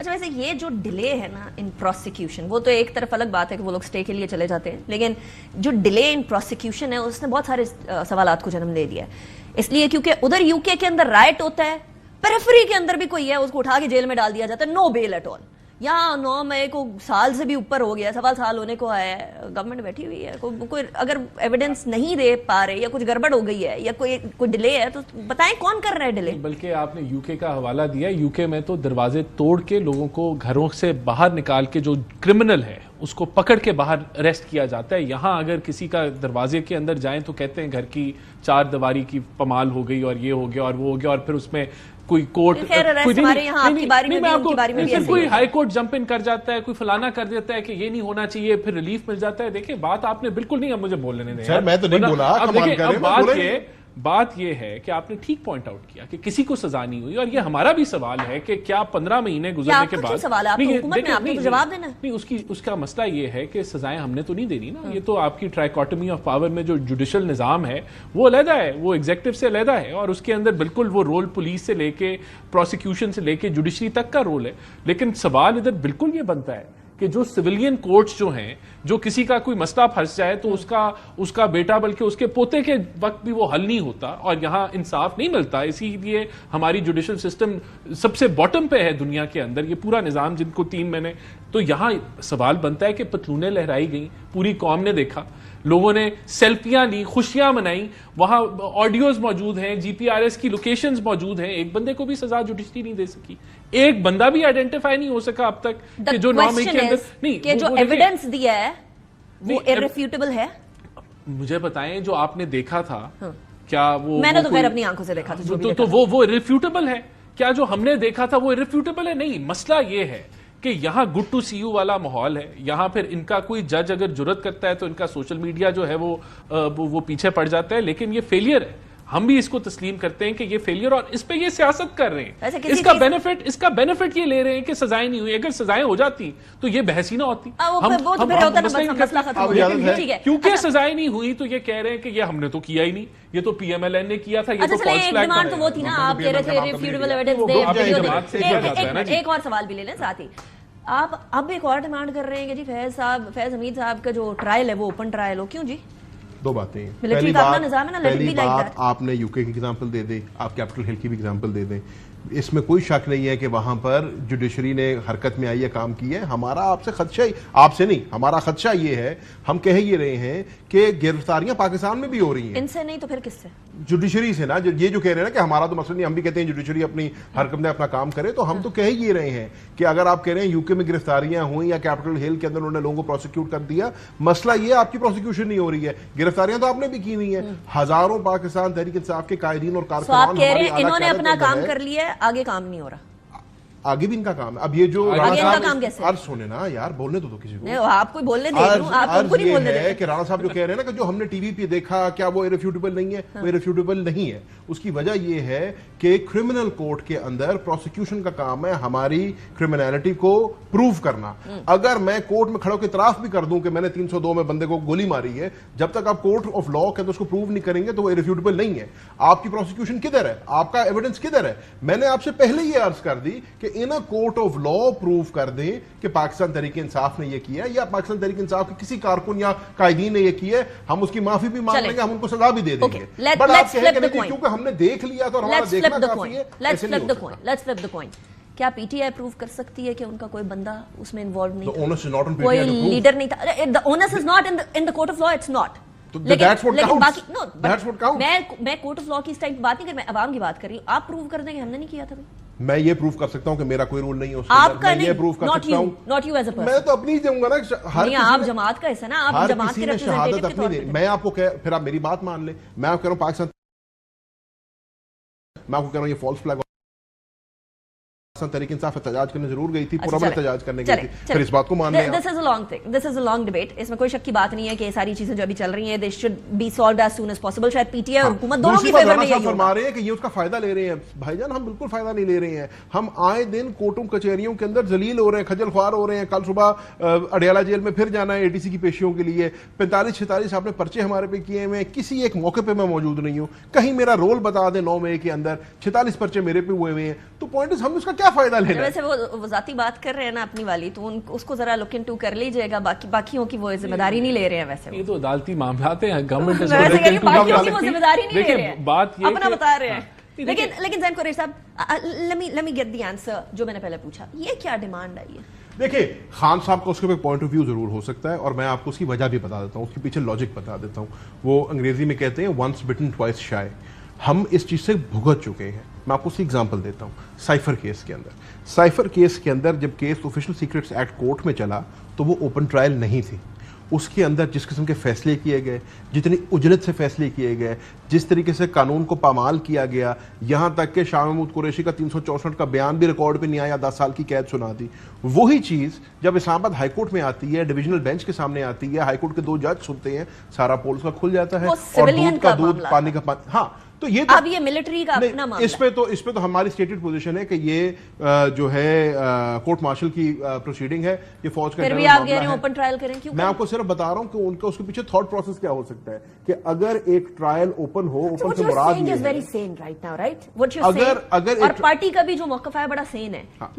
اچھا ویسے یہ جو ڈیلے ہے نا ان پروسیکیوشن، وہ تو ایک طرف الگ بات ہے کہ وہ لوگ اسٹے کے لیے چلے جاتے ہیں، لیکن جو ڈیلے ان پروسیکیوشن ہے اس نے بہت سارے سوالات کو جنم دے دیا ہے. اس لیے کیونکہ ادھر یو کے کے اندر رائٹ ہوتا ہے، پیریفری کے اندر بھی کوئی ہے اس کو اٹھا کے جیل میں ڈال دیا جاتا ہے، نو بیل ایٹ آل. یہاں 9 مئی کو سال سے بھی اوپر ہو گیا، 1.25 سال ہونے کو آیا ہے، گورنمنٹ بیٹھی ہوئی ہے، کوئی اگر ایویڈنس نہیں دے پا رہے یا کچھ گڑبڑ ہو گئی ہے یا کوئی ڈیلے ہے تو بتائیں کون کر رہا ہے ڈیلے. بلکہ آپ نے یو کے کا حوالہ دیا، یو کے میں تو دروازے توڑ کے لوگوں کو گھروں سے باہر نکال کے جو کرمنل ہے اس کو پکڑ کے باہر اریسٹ کیا جاتا ہے. یہاں اگر کسی کا دروازے کے اندر جائیں تو کہتے ہیں گھر کی 4 دیواری کی پمال ہو گئی اور یہ ہو گیا اور وہ ہو گیا، اور پھر اس میں کوئی کورٹ کوئی ہائی کورٹ جمپ ان کر جاتا ہے، کوئی فلانا کر دیتا ہے کہ یہ نہیں ہونا چاہیے، پھر ریلیف مل جاتا ہے. دیکھیں بات آپ نے بالکل نہیں، اب مجھے بولنے دیں، میں تو نہیں بولا. بات یہ ہے کہ آپ نے ٹھیک پوائنٹ آؤٹ کیا کہ کسی کو سزا نہیں ہوئی، اور یہ ہمارا بھی سوال ہے کہ کیا 15 مہینے گزرنے کے بعد اس کا مسئلہ یہ ہے کہ سزائیں ہم نے تو نہیں دینی نا. یہ تو آپ کی ٹرائیکاٹمی آف پاور میں جو جوڈیشل نظام ہے وہ علیحدہ ہے، وہ ایگزیکٹو سے علیحدہ ہے، اور اس کے اندر بالکل وہ رول پولیس سے لے کے پروسیکیوشن سے لے کے جوڈیشری تک کا رول ہے. لیکن سوال ادھر بالکل یہ بنتا ہے کہ جو سویلین کورٹس جو ہیں، جو کسی کا کوئی مسئلہ پھنس جائے تو اس کا بیٹا بلکہ اس کے پوتے کے وقت بھی وہ حل نہیں ہوتا، اور یہاں انصاف نہیں ملتا. اسی لیے ہماری جوڈیشل سسٹم سب سے باٹم پہ ہے دنیا کے اندر، یہ پورا نظام جن کو 3 مہینے. تو یہاں سوال بنتا ہے کہ پتلونیں لہرائی گئیں، پوری قوم نے دیکھا، لوگوں نے سیلفیاں لی، خوشیاں منائیں، وہاں آڈیوز موجود ہیں، جی پی آر ایس کی لوکیشنز موجود ہیں. ایک بندے کو بھی سزا جوڈیشری نہیں دے سکی، ایک بندہ بھی آئیڈینٹیفائی نہیں ہو سکا اب تک کہ جو 9 مئی کے اندر نہیں کہ جو ایویڈنس دیا ہے وہ irrefutable ہے. مجھے بتائیں جو آپ نے دیکھا تھا کیا وہ، میں نے تو خیر اپنی آنکھوں سے دیکھا تھا، تو وہ irrefutable ہے کیا؟ جو ہم نے دیکھا تھا وہ irrefutable ہے؟ نہیں. مسئلہ یہ ہے کہ یہاں گڈ ٹو سی یو والا ماحول ہے. یہاں پھر ان کا کوئی جج اگر جرت کرتا ہے تو ان کا سوشل میڈیا جو ہے وہ پیچھے پڑ جاتا ہے. لیکن یہ فیلئر ہے، ہم بھی اس کو تسلیم کرتے ہیں کہ یہ فیلئر، اور اس پہ یہ سیاست کر رہے ہیں. اس کا بینیفٹ یہ لے رہے ہیں کہ سزائیں نہیں ہوئی. اگر سزائیں ہو جاتی تو یہ بحث ہی نہ ہوتی. کیونکہ سزائیں نہیں ہوئی تو یہ کہہ رہے ہیں کہ یہ ہم نے تو کیا ہی نہیں، یہ تو پی ایم ایل این نے کیا تھا، یہ تو فالس فلیگ ڈیمانڈ تو وہ تھی نا، آپ کہہ رہے تھے ریفیوٹیبل ایویڈنس دے. ایک اور سوال بھی لے لیں ساتھ ہی. آپ اب ایک اور ڈیمانڈ کر رہے ہیں کہ جی فیض حمید صاحب کا جو ٹرائل ہے وہ اوپن ٹرائل ہو. کیوں جی؟ 2 باتیں ہیں. پہلی بات آپ نے یو کے کی ایگزامپل دے دیں، آپ کیپٹل ہل کی بھی ایگزامپل دے دیں. اس میں کوئی شک نہیں ہے کہ وہاں پر جوڈیشری نے حرکت میں آئی ہے، کام کی ہے. ہمارا آپ سے خدشہ، آپ سے نہیں، ہمارا خدشہ یہ ہے، ہم کہہ یہ رہے ہیں کہ گرفتاریاں پاکستان میں بھی ہو رہی ہیں. ان سے نہیں تو پھر کس سے؟ جوڈیشری سے نا. یہ جو کہہ رہے ہیں نا کہ ہمارا تو مسئلہ نہیں، ہم بھی کہتے ہیں جوڈیشری اپنی حرکت میں اپنا کام کرے. تو ہم تو کہہ یہ رہے ہیں کہ اگر آپ کہہ رہے ہیں یو کے میں گرفتاریاں ہوئیں یا کیپٹل ہل کے اندر انہوں نے لوگوں کو پروسیکیوٹ کر دیا، مسئلہ یہ آپ کی پروسیکیوشن نہیں ہو رہی ہے. گرفتاریاں تو آپ نے بھی کی ہوئی ہیں. ہزاروں پاکستان تحریک انصاف کے قائدین اور کارکنان انہوں نے اپنا کام کر لیا ہے، آگے کام نہیں ہو رہا. آگے بھی ان کا کام ہے. اب یہ جو عرض سونے نا یار، بولنے تو کسی کو، آپ کو بولنے دے دوں، آپ کو نہیں بولنے دے. کہ رانا صاحب جو کہہ رہے ہیں نا کہ جو ہم نے ٹی وی پہ دیکھا کیا وہ irrefutable نہیں ہے؟ وہ irrefutable نہیں ہے. اس کی وجہ یہ ہے کہ کرمنل کورٹ کے اندر پروسیکیوشن کا کام ہے ہماری کرمنالٹی کو پروو کرنا. اگر میں کورٹ میں کھڑا کے اعتراف بھی کر دوں کہ میں نے 302 میں بندے کو گولی ماری ہے، جب تک آپ کورٹ آف لا کے اندر اس کو پروو نہیں کریں گے تو وہ irrefutable نہیں ہے. آپ کی پروسیکیوشن کدھر ہے؟ آپ کا ایویڈنس کدھر ہے؟ میں نے آپ سے پہلے یہ عرض کر دی کہ in court of law proof کر دیں کہ پاکستان تحریک انصاف نے یہ کیا ہے یا پاکستان تحریک انصاف کے کسی کارکن یا قائدین نے یہ کیا ہے. ہم اس کی معافی بھی مانگ لیں گے، ہم ان کو سزا بھی دے دیں گے. بٹ آپ کہیں کہ نہیں کیونکہ ہم نے دیکھ لیا تو ہمارا دیکھنا کافی ہے. Let's flip the coin. کیا پی ٹی آئی پروف کر سکتی ہے کہ ان کا کوئی بندہ اس میں انوالو نہیں تھا، کوئی لیڈر نہیں تھا؟ The onus is not in the court of law, it's not. میں کورٹ آف لا کی اس ٹائم بات نہیں کر، میں عوام کی بات کر رہی ہوں. آپ پروو کر دیں کہ ہم نے نہیں کیا تھا. میں یہ پروف کر سکتا ہوں کہ میرا کوئی رول نہیں ہے اس کے اندر. میں یہ پروف کر سکتا ہوں. Not you as a person. میں تو اپنی دوں گا نا. آپ جماعت کا حصہ نا، آپ جماعت کے ریپرزینٹیٹیو کے طور پہ. میں آپ کو پھر آپ میری بات مان لیں. میں آپ کہہ رہا ہوں پاکستان، میں آپ کو کہہ رہا ہوں یہ فالس فلیگ تحریک انصاف احتجاج کرنے ضرور گئی تھی، پورا احتجاج کرنے گئی تھی. پھر اس بات کو مان لیں. This is a long thing. This is a long debate. اس میں کوئی شک کی بات نہیں ہے کہ یہ ساری چیزیں جو ابھی چل رہی ہیں they should be solved as soon as possible. شاید پی ٹی آئی اور حکومت دونوں کی فیور میں یہی فرما رہے ہیں کہ یہ اس کا فائدہ لے رہے ہیں. بھائی جان ہم بالکل فائدہ نہیں لے رہے ہیں. ہم آئے دن کوٹوں کچہریوں کے اندر ذلیل ہو رہے ہیں، خجل خوار ہو رہے ہیں. کل صبح اڈیالہ جیل میں پھر جانا ہے اے ٹی سی کی پیشیوں کے لیے. 45-46 آپ نے پرچے ہمارے پہ کیے ہوئے ہیں. کسی ایک موقع پہ میں موجود نہیں ہوں. کہیں میرا رول بتا دیں 9 مئی کے اندر 46 پرچے میرے پہ ہوئے ہوئے ہیں. تو پوائنٹ ہم اس کا کیا کیا فائدہ لینا ہے؟ ویسے وہ ذاتی بات کر رہے ہیں نا اپنی والی، تو اس کو ذرا لک انٹو کر لیجئے گا، باقیوں کی وہ ذمہ داری نہیں لے رہے ہیں ویسے. یہ تو عدالتی معاملات ہیں، گورنمنٹ باقیوں کی وہ ذمہ داری نہیں لے رہے ہیں، بات یہ اپنا بتا رہے ہیں. لیکن زین قریشی صاحب، let me get the answer جو میں نے پہلے پوچھا، یہ کیا ڈیمانڈ آئی ہے؟ دیکھیں خان صاحب کا اس کے پوائنٹ آف ویو ضرور ہو سکتا ہے، اور میں آپ کو اس کی وجہ بھی بتا دیتا ہوں، اس کے پیچھے لاجک بتا دیتا ہوں. وہ انگریزی میں کہتے ہیں once bitten twice shy. ہم اس چیز سے بھگت چکے ہیں. میں آپ کو اس کی اگزامپل دیتا ہوں. سائفر کیس کے اندر جب case official secrets act court میں چلا تو وہ اوپن ٹرائل نہیں تھی. اس کے اندر جس قسم کے فیصلے کیے گئے، جتنی اجلت سے فیصلے کیے گئے، جس طریقے سے قانون کو پامال کیا گیا، یہاں تک کہ شاہ محمود قریشی کا 364 کا بیان بھی ریکارڈ پہ نہیں آیا، 10 سال کی قید سنا دی. وہی چیز جب اسلام آباد ہائی کورٹ میں آتی ہے، ڈویژنل بینچ کے سامنے آتی ہے، ہائی کورٹ کے 2 جج سنتے ہیں، سارا پولس کا کھل جاتا ہے، اور دودھ کا دودھ پانی کا پانی. ہاں تو یہ اب یہ ملٹری کا اپنا معاملہ، اس پہ تو ہماری اسٹیٹڈ پوزیشن ہے کہ یہ جو ہے کورٹ مارشل کی پروسیڈنگ ہے، یہ فوج کا پھر بھی آپ کہہ رہے ہیں اوپن ٹرائل کریں. کیوں؟ میں آپ کو صرف بتا رہا ہوں کہ ان کا اس کے پیچھے تھاٹ پروسیس کیا ہو سکتا ہے کہ اگر ایک ٹرائل اوپن ہو، اوپن سے مراد یہ ہے، اور پارٹی کا بھی جو موقف ہے بڑا سین ہے.